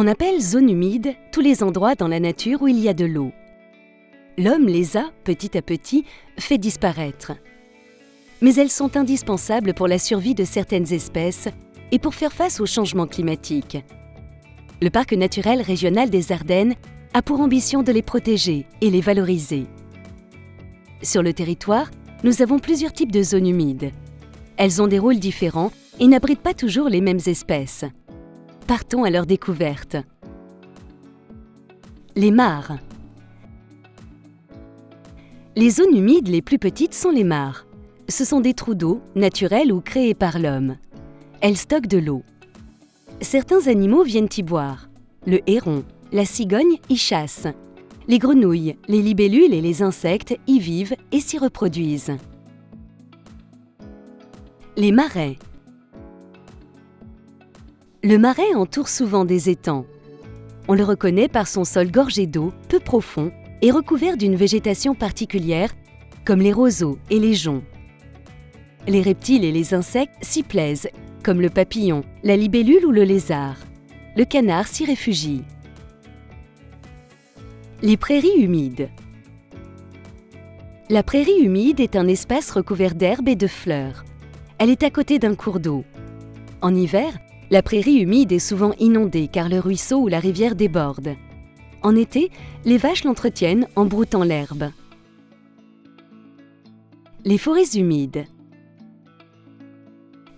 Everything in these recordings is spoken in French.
On appelle zone humide tous les endroits dans la nature où il y a de l'eau. L'homme les a, petit à petit, fait disparaître. Mais elles sont indispensables pour la survie de certaines espèces et pour faire face au changement climatique. Le parc naturel régional des Ardennes a pour ambition de les protéger et les valoriser. Sur le territoire, nous avons plusieurs types de zones humides. Elles ont des rôles différents et n'abritent pas toujours les mêmes espèces. Partons à leur découverte. Les mares. Les zones humides les plus petites sont les mares. Ce sont des trous d'eau, naturels ou créés par l'homme. Elles stockent de l'eau. Certains animaux viennent y boire. Le héron, la cigogne y chasse. Les grenouilles, les libellules et les insectes y vivent et s'y reproduisent. Les marais. Le marais entoure souvent des étangs. On le reconnaît par son sol gorgé d'eau, peu profond et recouvert d'une végétation particulière, comme les roseaux et les joncs. Les reptiles et les insectes s'y plaisent, comme le papillon, la libellule ou le lézard. Le canard s'y réfugie. Les prairies humides. La prairie humide est un espace recouvert d'herbes et de fleurs. Elle est à côté d'un cours d'eau. En hiver, la prairie humide est souvent inondée car le ruisseau ou la rivière déborde. En été, les vaches l'entretiennent en broutant l'herbe. Les forêts humides.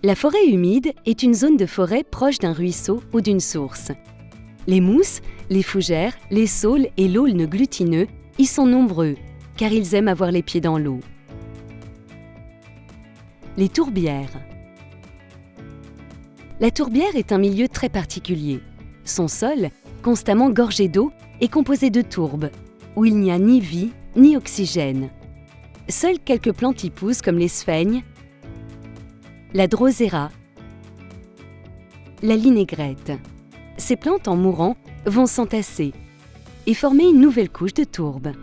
La forêt humide est une zone de forêt proche d'un ruisseau ou d'une source. Les mousses, les fougères, les saules et l'aulne glutineux y sont nombreux car ils aiment avoir les pieds dans l'eau. Les tourbières. La tourbière est un milieu très particulier. Son sol, constamment gorgé d'eau, est composé de tourbes, où il n'y a ni vie ni oxygène. Seules quelques plantes y poussent comme les sphègnes, la drosera, la linaigrette. Ces plantes, en mourant, vont s'entasser et former une nouvelle couche de tourbes.